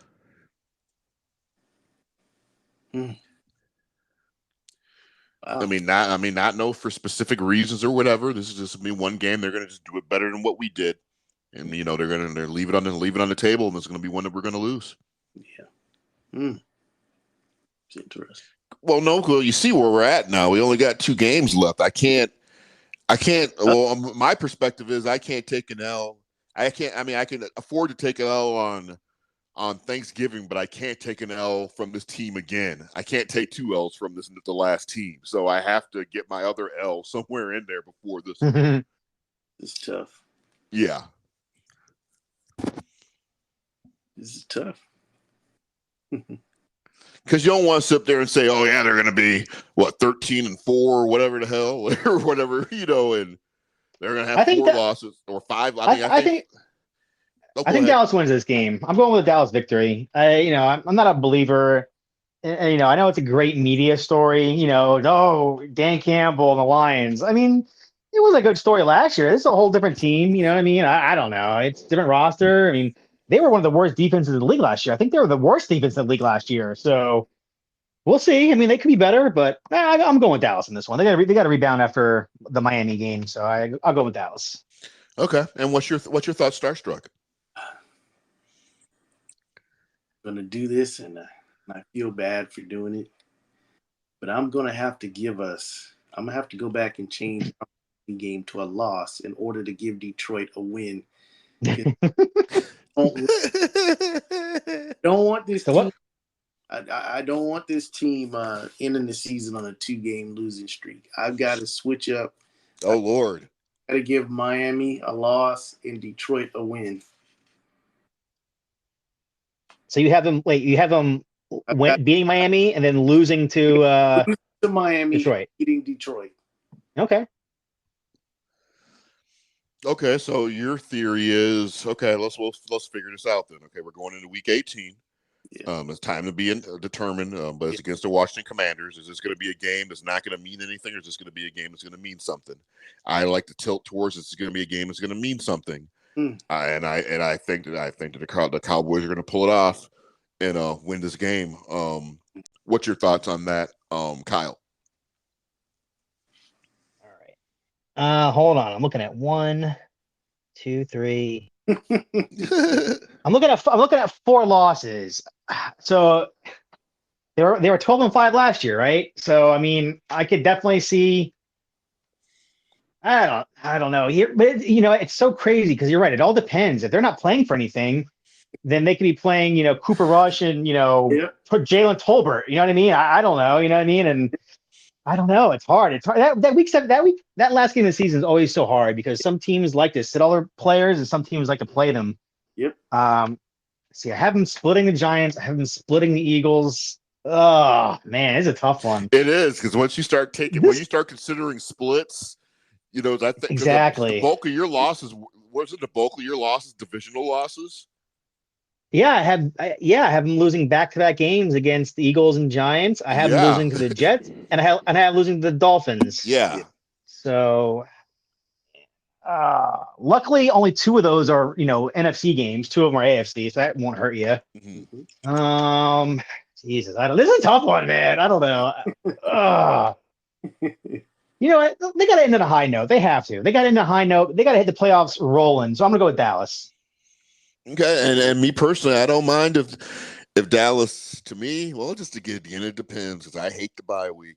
Wow. Not know for specific reasons or whatever. This is just one game. They're going to just do it better than what we did, and they're leave it on the table, and it's going to be one that we're going to lose. Yeah. It's interesting. Well, no, you see where we're at now. We only got 2 games left. I can't. Well, my perspective is I can't take an L. I can afford to take an L on Thanksgiving, but I can't take an L from this team again. I can't take 2 L's from the last team. So I have to get my other L somewhere in there before this one. This is tough. Yeah. This is tough. Because you don't want to sit there and say, "Oh yeah, they're going to be 13-4 or whatever the hell or whatever," and they're going to have 4 losses or 5. I think Dallas wins this game. I'm going with a Dallas victory. I'm not a believer. And, I know it's a great media story. Dan Campbell and the Lions. I mean, it was a good story last year. This is a whole different team. You know what I mean? I don't know. It's a different roster. I mean, they were one of the worst defenses in the league last year. I think they were the worst defense in the league last year. So we'll see. I mean, they could be better, but I'm going with Dallas in this one. They got to rebound after the Miami game. So I'll go with Dallas. Okay. And what's your thoughts, Starstruck? I'm going to do this, and I feel bad for doing it, but I'm going to have to go back and change the game to a loss in order to give Detroit a win. Don't want this team. I don't want this team ending the season on a 2-game losing streak. I've got to switch up. Oh, Lord. Got to give Miami a loss and Detroit a win. So you have them beating Miami and then losing to Miami, Detroit. Beating Detroit. Okay. Okay, so your theory is let's figure this out then. Okay, we're going into week 18. Yeah. It's time to be determined, but it's against the Washington Commanders. Is this going to be a game that's not going to mean anything, or is this going to be a game that's going to mean something? I like to tilt towards it's going to be a game that's going to mean something, and I think that the Cowboys are going to pull it off and win this game. What's your thoughts on that, Kyle? All right. Hold on. I'm looking at 1, 2, 3. I'm looking at 4 losses. So they were 12-5 last year, right? So I mean, I could definitely see. I don't know here, but it's so crazy because you're right. It all depends. If they're not playing for anything, then they could be playing, Cooper Rush and Jalen Tolbert. You know what I mean? I don't know. You know what I mean? And I don't know. It's hard. It's hard. That last game of the season is always so hard because some teams like to sit all their players and some teams like to play them. Yep. See, I have them splitting the Giants. I have them splitting the Eagles. Oh man, it's a tough one. It is because once you start considering splits, I think exactly the bulk of your losses. Was it the bulk of your losses? Divisional losses. Yeah, I have them losing back-to-back games against the Eagles and Giants. I have them losing to the Jets, and I have losing to the Dolphins. Yeah. So, luckily, only 2 of those are NFC games. 2 of them are AFC, so that won't hurt you. Mm-hmm. Jesus, this is a tough one, man. I don't know. You know what? They got to end on a high note. They have to. They got to end on a high note. They got to hit the playoffs rolling. So I'm gonna go with Dallas. Okay, and me personally, I don't mind if Dallas, to me, well, just again, it depends because I hate the bye week.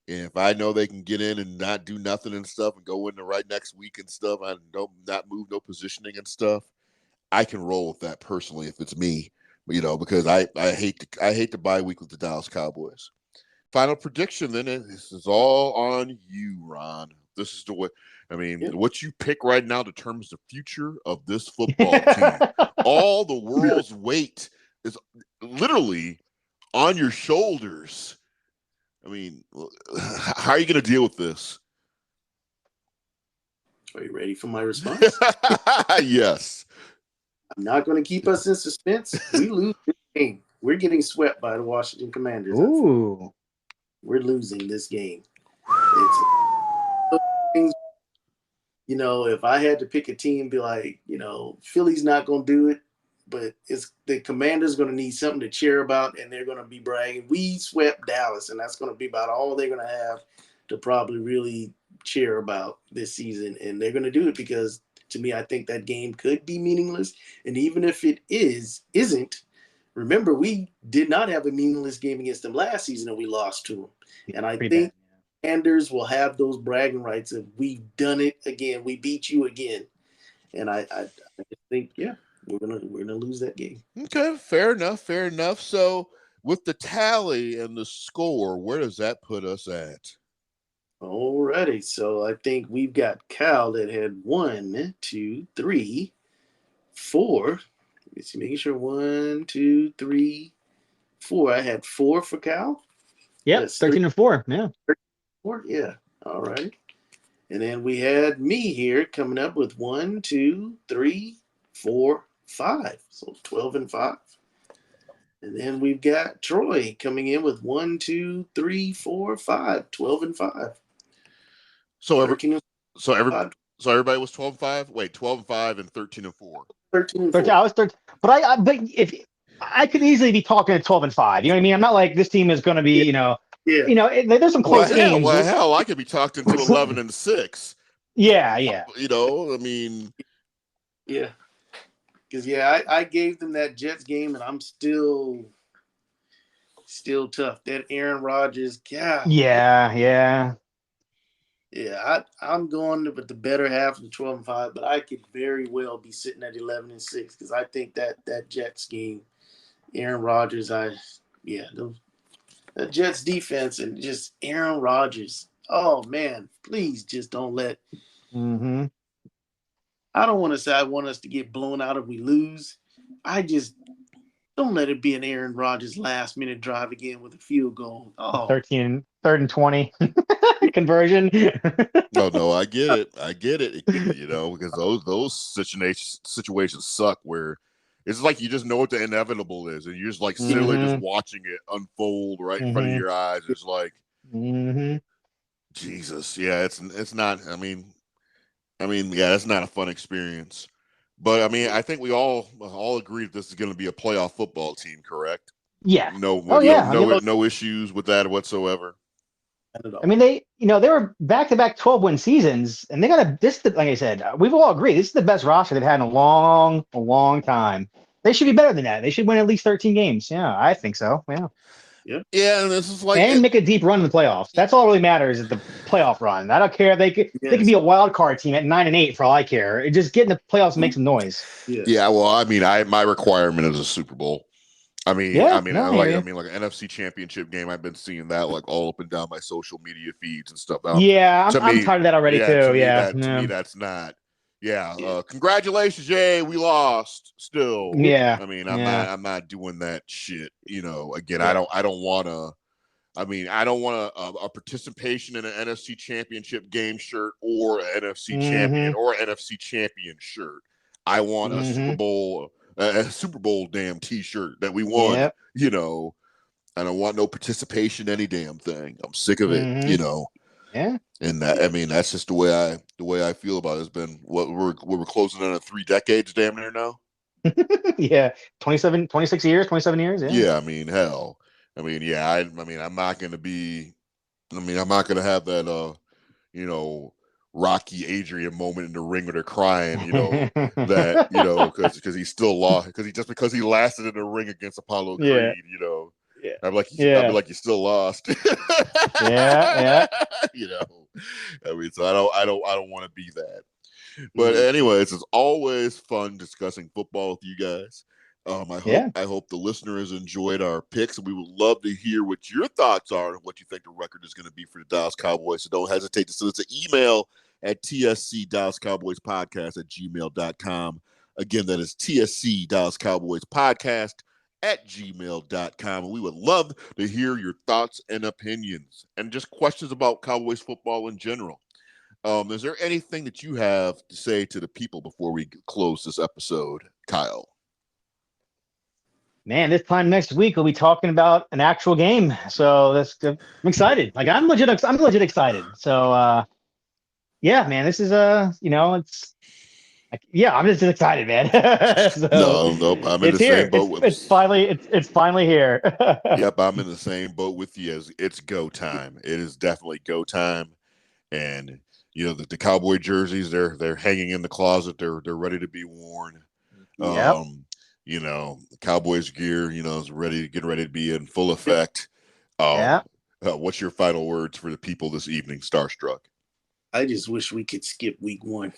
And if I know they can get in and not do nothing and stuff and go in the right next week and stuff, I don't not move no positioning and stuff, I can roll with that personally if it's me, because I hate the bye week with the Dallas Cowboys. Final prediction, then this is all on you, Ron. This is the way. I mean, what you pick right now determines the future of this football team. All the world's weight is literally on your shoulders. I mean, how are you going to deal with this? Are you ready for my response? Yes. I'm not going to keep us in suspense. We lose this game. We're getting swept by the Washington Commanders. Ooh. We're losing this game. If I had to pick a team, be like, Philly's not going to do it, but it's the Commanders going to need something to cheer about, and they're going to be bragging. We swept Dallas, and that's going to be about all they're going to have to probably really cheer about this season. And they're going to do it because, to me, I think that game could be meaningless. And even if it isn't, remember, we did not have a meaningless game against them last season, and we lost to them. And I think Commanders will have those bragging rights of we've done it again, we beat you again, and I think we're gonna lose that game. Okay, fair enough. So with the tally and the score, where does that put us at? Alrighty, so I think we've got Cal that had 1, 2, 3, 4. Let's see, making sure 1, 2, 3, 4. I had 4 for Cal. Yep, That's 13-4. Yeah. 4. Yeah. All right. And then we had me here coming up with 1, 2, 3, 4, 5. So 12-5. And then we've got Troy coming in with 1, 2, 3, 4, 5. 12-5. So every 13 so every 5. so everybody was 12-5. Wait, 12-5 and 13-4. 13-4. I was 13, but if I could easily be talking at 12-5, you know what I mean? I'm not like this team is going to be, Yeah. There's some close games. Well, hell, I could be talking to 11-6. Yeah. I mean, Yeah. Because, I gave them that Jets game, and I'm still tough. That Aaron Rodgers, God. Yeah. Yeah, I'm going with the better half of the 12-5, but I could very well be sitting at 11-6 because I think that Jets game, Aaron Rodgers, that Jets defense and just Aaron Rodgers. Oh man, please just don't let. Mm-hmm. I don't want to say I want us to get blown out if we lose. I just don't let it be an Aaron Rodgers last minute drive again with a field goal. Oh, 3rd and 20 conversion. no, I get it. Because those situations suck where it's like you just know what the inevitable is, and you're just like sitting there just watching it unfold right in front of your eyes. It's like, Jesus, yeah, it's not. I mean, yeah, it's not a fun experience. But I mean, I think we all agree that this is going to be a playoff football team, correct? Yeah. No issues with that whatsoever. I mean, they were back-to-back 12-win seasons, and they got like I said, we've all agreed this is the best roster they've had in a long time. They should be better than that. They should win at least 13 games. Yeah, I think so. Yeah, and this is like make a deep run in the playoffs. That's all that really matters is the playoff run. I don't care. They could be a wild card team at 9-8 for all I care. It just get in the playoffs and make some noise. Yes. Yeah, well, I mean, my requirement is a Super Bowl. Like an NFC Championship game. I've been seeing that like all up and down my social media feeds and stuff. I'm tired of that already too. To me, that's not. Yeah. Congratulations, Jay. We lost. Still. Yeah. I mean, I'm not doing that shit. Again, I don't want to. I mean, I don't want a participation in an NFC Championship game shirt or an NFC champion or an NFC champion shirt. I want a Super Bowl damn T-shirt that we won. Yep. I don't want no participation in any damn thing. I'm sick of it. Yeah. And that, I mean, that's just the way I feel about it. It's been we're closing in on 3 decades, damn near now. Yeah, 26 years, 27 years. Yeah. I mean, hell. I mean, yeah. I'm not going to have that. Rocky Adrian moment in the ring where they're crying, because he still lost, because he lasted in the ring against Apollo Creed, I'd be like, you still lost. Yeah. I mean, so I don't want to be that. But anyways, it's always fun discussing football with you guys. I hope the listener has enjoyed our picks, and we would love to hear what your thoughts are and what you think the record is going to be for the Dallas Cowboys. So don't hesitate to send us an email at tscdallaskowboyspodcast@gmail.com. Again, that is tscdallaskowboyspodcast@gmail.com. And we would love to hear your thoughts and opinions and just questions about Cowboys football in general. Is there anything that you have to say to the people before we close this episode, Kyle? Man, this time next week we'll be talking about an actual game, so that's good. I'm excited. Like I'm legit excited. So, yeah, man, this is it's. I'm just excited, man. So, no, I'm in the same boat. It's finally here. Yep, I'm in the same boat with you. It's go time. It is definitely go time, and the Cowboy jerseys they're hanging in the closet. They're ready to be worn. Yep. Cowboys gear, is getting ready to be in full effect. What's your final words for the people this evening, Starstruck? I just wish we could skip week 1.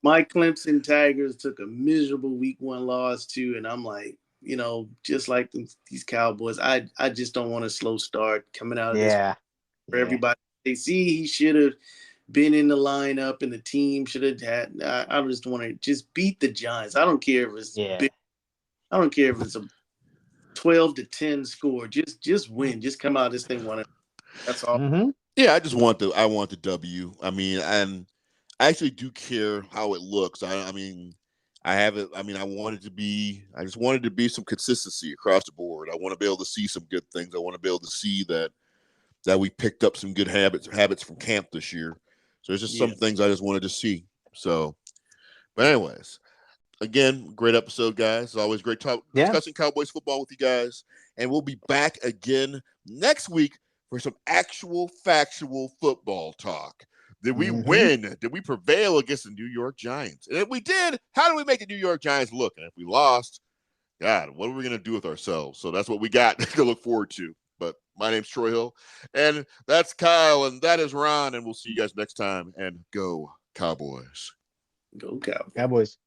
My Clemson Tigers took a miserable week 1 loss too, and I'm like, just like these Cowboys, I just don't want a slow start coming out of this for everybody. They see he should have been in the lineup and the team should have had. I just want to just beat the Giants. I don't care if it's big. I don't care if it's a 12-10 score. Just win. Just come out of this thing winning. That's all. Mm-hmm. Yeah, I want the W. I mean, and I actually do care how it looks. I mean, I have it. I mean, I just wanted to be some consistency across the board. I want to be able to see some good things. I want to be able to see that we picked up some good habits from camp this year. So there's just some things I just wanted to see. So, but anyways, again, great episode, guys. It's always great discussing Cowboys football with you guys. And we'll be back again next week for some actual factual football talk. Did we win? Did we prevail against the New York Giants? And if we did, how do we make the New York Giants look? And if we lost, God, what are we going to do with ourselves? So that's what we got to look forward to. But my name's Troy Hill, and that's Kyle, and that is Ron, and we'll see you guys next time. And go Cowboys. Go Cowboys. Cowboys.